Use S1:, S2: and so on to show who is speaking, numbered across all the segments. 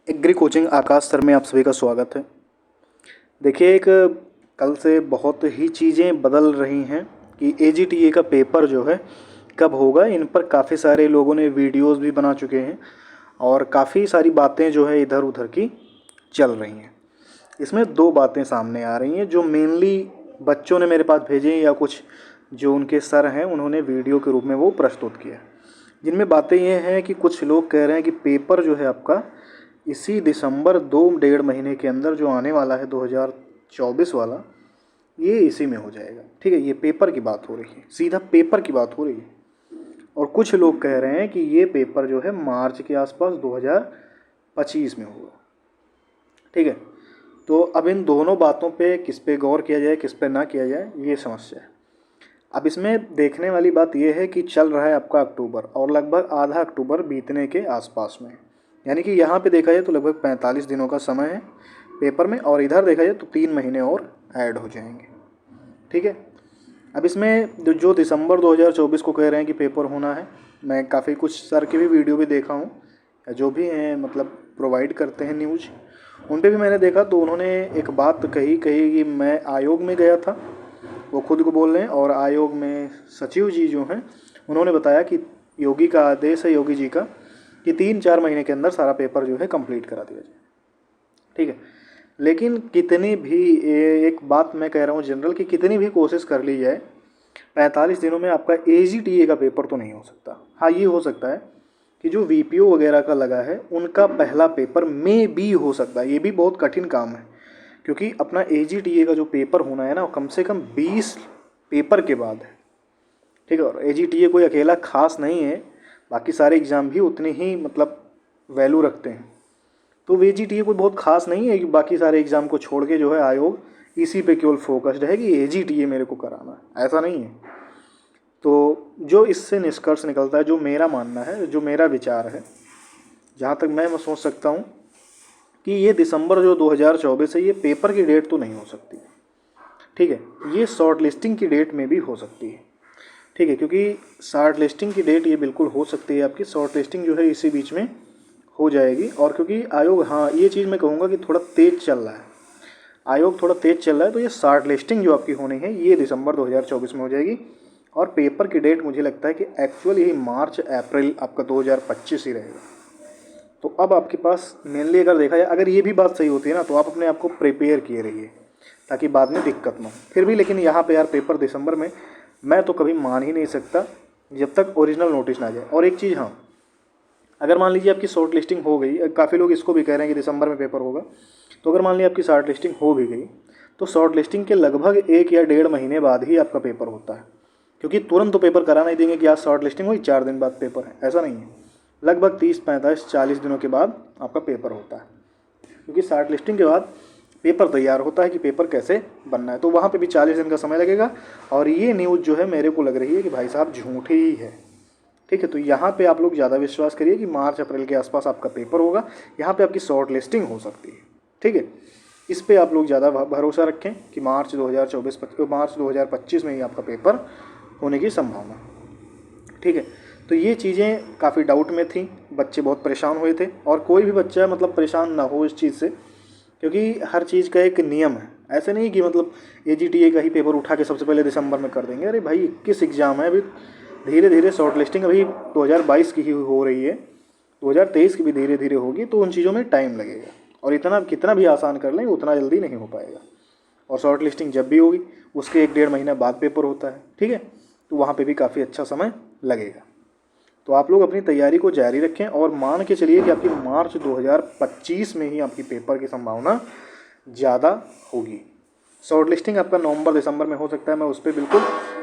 S1: Agree coaching आकाश sir में आप सभी का स्वागत है। देखिए, एक कल से बहुत ही चीज़ें बदल रही हैं कि एजीटीए का पेपर जो है कब होगा। इन पर काफ़ी सारे लोगों ने वीडियोस भी बना चुके हैं और काफ़ी सारी बातें जो है इधर उधर की चल रही हैं। इसमें दो बातें सामने आ रही हैं जो मेनली बच्चों ने मेरे पास भेजे या कुछ जो उनके सर हैं उन्होंने वीडियो के रूप में वो प्रस्तुत किया। जिनमें बातें ये हैं कि कुछ लोग कह रहे हैं कि पेपर जो है आपका इसी दिसंबर 2-1.5 महीने के अंदर जो आने वाला है 2024 वाला, ये इसी में हो जाएगा। ठीक है, ये पेपर की बात हो रही है, सीधा पेपर की बात हो रही है। और कुछ लोग कह रहे हैं कि ये पेपर जो है मार्च के आसपास 2025 में होगा। ठीक है, तो अब इन दोनों बातों पे किस पे गौर किया जाए किस पे ना किया जाए, ये समस्या है। अब इसमें देखने वाली बात यह है कि चल रहा है आपका अक्टूबर और लगभग आधा अक्टूबर बीतने के आसपास में, यानी कि यहाँ पे देखा जाए तो लगभग 45 दिनों का समय है पेपर में, और इधर देखा जाए तो 3 महीने और ऐड हो जाएंगे। ठीक है, अब इसमें जो दिसंबर 2024 को कह रहे हैं कि पेपर होना है, मैं काफ़ी कुछ सर की भी वीडियो भी देखा हूँ, जो भी हैं मतलब प्रोवाइड करते हैं न्यूज़, उन पर भी मैंने देखा तो उन्होंने एक बात कही कि मैं आयोग में गया था, वो खुद को बोल रहे हैं, और आयोग में सचिव जी जो हैं उन्होंने बताया कि योगी का आदेश है, योगी जी का, कि 3-4 महीने के अंदर सारा पेपर जो है कंप्लीट करा दिया जाए। ठीक है, लेकिन कितनी भी एक बात मैं कह रहा हूँ जनरल कि कितनी भी कोशिश कर ली जाए 45 दिनों में आपका एजीटीए का पेपर तो नहीं हो सकता। हाँ, ये हो सकता है कि जो वीपीओ वगैरह का लगा है उनका पहला पेपर में भी हो सकता है। ये भी बहुत कठिन काम है क्योंकि अपना एजीटीए का जो पेपर होना है ना, कम से कम 20 पेपर के बाद है। ठीक है, और एजीटीए कोई अकेला खास नहीं है, बाकी सारे एग्ज़ाम भी उतने ही मतलब वैल्यू रखते हैं। तो एजीटीए कोई बहुत खास नहीं है कि बाकी सारे एग्ज़ाम को छोड़ के जो है आयोग इसी पे केवल फोकस्ड है कि एजीटीए मेरे को कराना है, ऐसा नहीं है। तो जो इससे निष्कर्ष निकलता है, जो मेरा मानना है, जो मेरा विचार है, जहाँ तक मैं सोच सकता हूँ कि ये दिसंबर जो 2024 है, ये पेपर की डेट तो नहीं हो सकती। ठीक है, ये शॉर्ट लिस्टिंग की डेट में भी हो सकती है। ठीक है, क्योंकि शॉर्ट लिस्टिंग की डेट ये बिल्कुल हो सकती है आपकी, शॉर्ट लिस्टिंग जो है इसी बीच में हो जाएगी। और क्योंकि आयोग, हाँ ये चीज़ मैं कहूँगा कि थोड़ा तेज़ चल रहा है, आयोग थोड़ा तेज़ चल रहा है, तो ये शॉर्ट लिस्टिंग जो आपकी होनी है ये दिसंबर 2024 में हो जाएगी। और पेपर की डेट मुझे लगता है कि एक्चुअल यही मार्च अप्रैल आपका 2025 ही रहेगा। तो अब आपके पास मेनली अगर देखा जाए, अगर ये भी बात सही होती है ना, तो आप अपने आप को प्रिपेयर किए रहिए ताकि बाद में दिक्कत ना हो। फिर भी लेकिन यहाँ पे यार पेपर दिसंबर में मैं तो कभी मान ही नहीं सकता जब तक ओरिजिनल नोटिस ना जाए। और एक चीज़, हाँ, अगर मान लीजिए आपकी शॉर्ट लिस्टिंग हो गई, काफ़ी लोग इसको भी कह रहे हैं कि दिसंबर में पेपर होगा, तो अगर मान लीजिए आपकी शॉर्ट लिस्टिंग हो भी गई तो शॉर्ट लिस्टिंग के लगभग 1 या 1.5 महीने बाद ही आपका पेपर होता है, क्योंकि तुरंत तो पेपर करा नहीं देंगे कि आज शॉर्ट लिस्टिंग हुई 4 दिन बाद पेपर है, ऐसा नहीं है। लगभग 30-45-40 दिनों के बाद आपका पेपर होता है, क्योंकि शॉर्ट लिस्टिंग के बाद पेपर तैयार होता है कि पेपर कैसे बनना है, तो वहाँ पे भी 40 दिन का समय लगेगा। और ये न्यूज़ जो है मेरे को लग रही है कि भाई साहब झूठी ही है। ठीक है, तो यहाँ पे आप लोग ज़्यादा विश्वास करिए कि मार्च अप्रैल के आसपास आपका पेपर होगा, यहाँ पे आपकी शॉर्ट लिस्टिंग हो सकती है। ठीक है, इस पे आप लोग ज़्यादा भरोसा रखें कि मार्च 2025 में ही आपका पेपर होने की संभावना। ठीक है, तो ये चीज़ें काफ़ी डाउट में थी, बच्चे बहुत परेशान हुए थे, और कोई भी बच्चा मतलब परेशान ना हो इस चीज़ से, क्योंकि हर चीज़ का एक नियम है। ऐसे नहीं कि मतलब एजीटीए का ही पेपर उठा के सबसे पहले दिसंबर में कर देंगे। अरे भाई 21 एग्ज़ाम है, अभी धीरे धीरे शॉर्ट लिस्टिंग अभी 2022 की ही हो रही है, 2023 की भी धीरे धीरे होगी, तो उन चीज़ों में टाइम लगेगा। और इतना कितना भी आसान कर लें उतना जल्दी नहीं हो पाएगा। और शॉर्ट लिस्टिंग जब भी होगी उसके 1-1.5 महीना बाद पेपर होता है। ठीक है, तो वहाँ पे भी काफ़ी अच्छा समय लगेगा। तो आप लोग अपनी तैयारी को जारी रखें और मान के चलिए कि आपकी मार्च 2025 में ही आपकी पेपर की संभावना ज़्यादा होगी। शॉर्ट लिस्टिंग आपका नवंबर-दिसंबर में हो सकता है, मैं उस पर बिल्कुल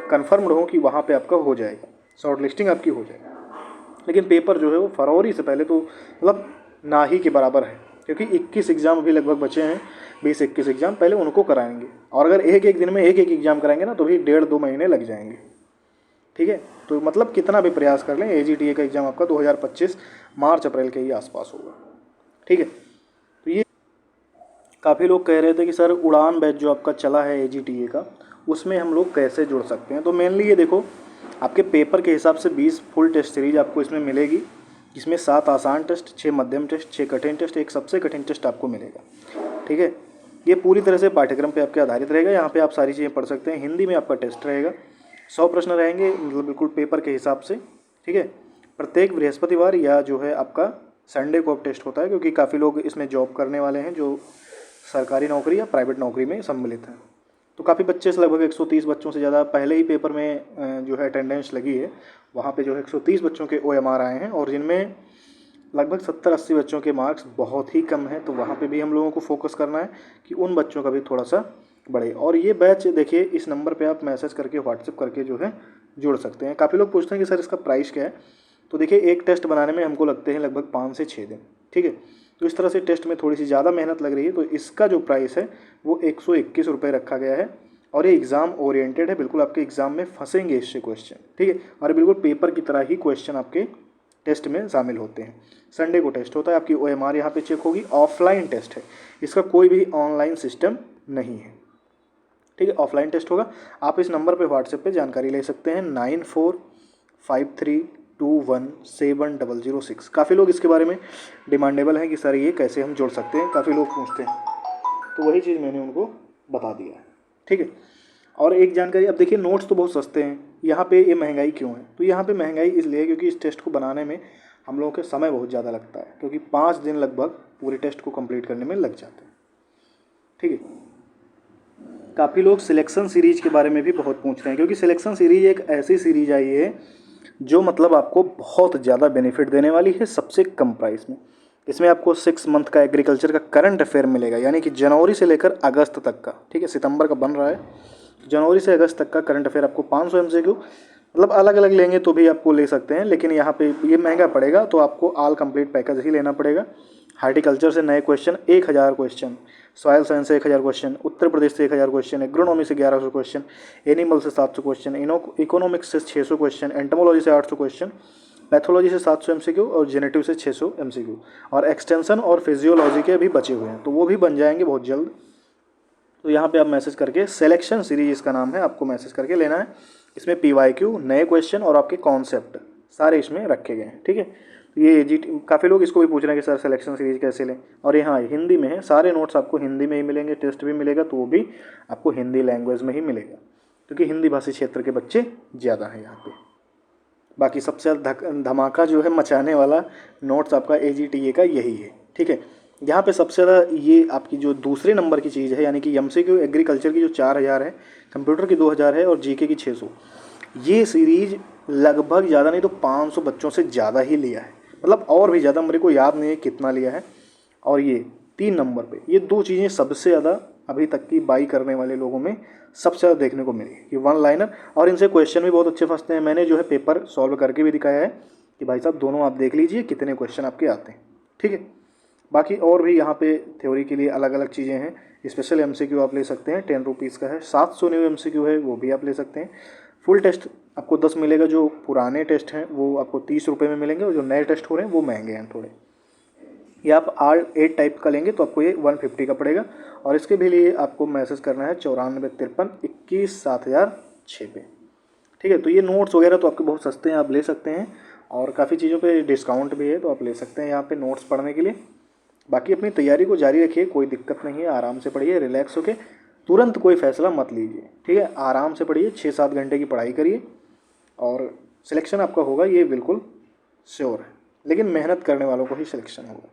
S1: कन्फर्म्ड हूँ कि वहाँ पे आपका हो जाएगा, शॉर्ट लिस्टिंग आपकी हो जाएगी। लेकिन पेपर जो है वो फरवरी से पहले तो मतलब ना ही के बराबर है, क्योंकि 21 एग्ज़ाम अभी लगभग बचे हैं, 20-21 एग्ज़ाम पहले उनको कराएंगे। और अगर एक दिन में एक एग्ज़ाम कराएंगे ना तो भी 1.5-2 महीने लग जाएंगे। ठीक है, तो मतलब कितना भी प्रयास कर लें एजीटीए का एग्ज़ाम आपका 2025 मार्च अप्रैल के ही आसपास होगा। ठीक है, तो ये काफ़ी लोग कह रहे थे कि सर उड़ान बैच जो आपका चला है एजीटीए का, उसमें हम लोग कैसे जुड़ सकते हैं। तो मेनली ये देखो, आपके पेपर के हिसाब से 20 फुल टेस्ट सीरीज आपको इसमें मिलेगी, जिसमें 7 आसान टेस्ट, 6 मध्यम टेस्ट, 6 कठिन टेस्ट, एक सबसे कठिन टेस्ट आपको मिलेगा। ठीक है, ये पूरी तरह से पाठ्यक्रम पे आपके आधारित रहेगा। यहाँ पे आप सारी चीज़ें पढ़ सकते हैं। हिंदी में आपका टेस्ट रहेगा, 100 प्रश्न रहेंगे, मतलब बिल्कुल पेपर के हिसाब से। ठीक है, प्रत्येक बृहस्पतिवार या जो है आपका संडे को टेस्ट होता है, क्योंकि काफ़ी लोग इसमें जॉब करने वाले हैं जो सरकारी नौकरी या प्राइवेट नौकरी में सम्मिलित हैं। तो काफ़ी बच्चे से, लगभग 130 बच्चों से ज़्यादा पहले ही पेपर में जो है अटेंडेंस लगी है। वहाँ पे जो है 130 बच्चों के OMR आए हैं, और जिनमें लगभग 70-80 बच्चों के मार्क्स बहुत ही कम हैं। तो वहाँ पे भी हम लोगों को फोकस करना है कि उन बच्चों का भी थोड़ा सा बढ़े। और ये बैच देखिए, इस नंबर पे आप मैसेज करके, व्हाट्सएप करके जो है जुड़ सकते हैं। काफ़ी लोग पूछते हैं कि सर इसका प्राइस क्या है। तो देखिए, एक टेस्ट बनाने में हमको लगते हैं लगभग 5 से 6 दिन। ठीक है, तो इस तरह से टेस्ट में थोड़ी सी ज़्यादा मेहनत लग रही है। तो इसका जो प्राइस है वो 121 रुपये रखा गया है, और ये एग्ज़ाम ओरिएंटेड है। बिल्कुल आपके एग्ज़ाम में फंसेंगे इससे क्वेश्चन। ठीक है, और बिल्कुल पेपर की तरह ही क्वेश्चन आपके टेस्ट में शामिल होते हैं। संडे को टेस्ट होता है, आपकी OMR यहाँ पे चेक होगी। ऑफलाइन टेस्ट है, इसका कोई भी ऑनलाइन सिस्टम नहीं है। ठीक है, ऑफलाइन टेस्ट होगा। आप इस नंबर पे व्हाट्सएप पे जानकारी ले सकते हैं, 9453217006। काफ़ी लोग इसके बारे में डिमांडेबल हैं कि सर ये कैसे हम जोड़ सकते हैं, काफ़ी लोग पूछते हैं। तो वही चीज़ मैंने उनको बता दिया है। ठीक है, और एक जानकारी, अब देखिए नोट्स तो बहुत सस्ते हैं। यहाँ पे ये महंगाई क्यों है? तो यहाँ पे महंगाई इसलिए क्योंकि इस टेस्ट को बनाने में हम लोगों के समय बहुत ज़्यादा लगता है, क्योंकि 5 दिन लगभग पूरे टेस्ट को कंप्लीट करने में लग जाते हैं। ठीक है, काफ़ी लोग सिलेक्शन सीरीज के बारे में भी बहुत पूछ रहे हैं, क्योंकि सिलेक्शन सीरीज एक ऐसी सीरीज आई है जो मतलब आपको बहुत ज़्यादा बेनिफिट देने वाली है सबसे कम प्राइस में। इसमें आपको 6 मंथ का एग्रीकल्चर का करंट अफेयर मिलेगा, यानी कि जनवरी से लेकर अगस्त तक का। ठीक है, सितंबर का बन रहा है, जनवरी से अगस्त तक का करंट अफेयर आपको 500 MCQ, मतलब अलग अलग लेंगे तो भी आपको ले सकते हैं, लेकिन यहाँ पे ये महंगा पड़ेगा, तो आपको ऑल कंप्लीट पैकेज ही लेना पड़ेगा। हार्टिकल्चर से नए क्वेश्चन 1000 क्वेश्चन, सॉयल साइंस से 1000 क्वेश्चन, उत्तर प्रदेश से 1000 क्वेश्चन, एग्रोनॉमी से 1100 क्वेश्चन, एनिमल से 700 क्वेश्चन, इकोनॉमिक्स से 600 क्वेश्चन, एंटोमोलॉजी से 800 क्वेश्चन, पैथोलॉजी से 700 MCQ और जेनेटिव से 600 MCQ, और एक्सटेंशन और फिजियोलॉजी के भी बचे हुए हैं, तो वो भी बन जाएंगे बहुत जल्द। तो यहाँ पे आप मैसेज करके, सिलेक्शन सीरीज इसका नाम है, आपको मैसेज करके लेना है। इसमें PYQ, नए क्वेश्चन और आपके कॉन्सेप्ट सारे इसमें रखे गए हैं। ठीक है, तो ये काफ़ी लोग इसको भी पूछ रहे हैं कि सर सिलेक्शन सीरीज कैसे लें, और यहाँ हिंदी में है। सारे नोट्स आपको हिंदी में ही मिलेंगे, टेस्ट भी मिलेगा तो वो भी आपको हिंदी लैंग्वेज में ही मिलेगा, क्योंकि हिंदी भाषी क्षेत्र के बच्चे ज़्यादा हैं यहाँ पे। बाकी सबसे धमाका जो है मचाने वाला नोट्स आपका AGTA का यही है। ठीक है, यहाँ पे सबसे ज़्यादा ये आपकी जो दूसरे नंबर की चीज़ है, यानी कि MCQ एग्रीकल्चर की जो 4000 है, कंप्यूटर की 2000 है, और GK की 600। ये सीरीज लगभग ज़्यादा नहीं तो 500 बच्चों से ज़्यादा ही लिया है, मतलब और भी ज़्यादा, मेरे को याद नहीं है कितना लिया है। और ये 3 नंबर पे ये 2 चीज़ें सबसे ज़्यादा अभी तक की बाई करने वाले लोगों में सबसे ज़्यादा देखने को मिली कि 1 लाइनर, और इनसे क्वेश्चन भी बहुत अच्छे फंसते हैं। मैंने जो है पेपर सॉल्व करके भी दिखाया है कि भाई साहब दोनों आप देख लीजिए कितने क्वेश्चन आपके आते हैं। ठीक है, बाकी और भी यहाँ पे थ्योरी के लिए अलग अलग चीज़ें हैं। स्पेशल MCQ आप ले सकते हैं, 10 रुपीज़ का है। 700 न्यू MCQ है, वो भी आप ले सकते हैं। फुल टेस्ट आपको 10 मिलेगा, जो पुराने टेस्ट हैं वो आपको 30 रुपये में मिलेंगे, और जो नए टेस्ट हो रहे हैं वो महंगे हैं थोड़े। ये आप 8 टाइप का लेंगे तो आपको ये 150 का पड़ेगा, और इसके भी लिए आपको मैसेज करना है 9453217006 पे। ठीक है, तो ये नोट्स वगैरह तो आपके बहुत सस्ते हैं, आप ले सकते हैं, और काफ़ी चीज़ों पे डिस्काउंट भी है, तो आप ले सकते हैं यहाँ पे नोट्स पढ़ने के लिए। बाकी अपनी तैयारी को जारी रखिए, कोई दिक्कत नहीं है, आराम से पढ़िए, रिलैक्स होके, तुरंत कोई फैसला मत लीजिए। ठीक है, आराम से पढ़िए, 6-7 घंटे की पढ़ाई करिए, और सिलेक्शन आपका होगा, ये बिल्कुल श्योर है। लेकिन मेहनत करने वालों को ही सिलेक्शन होगा।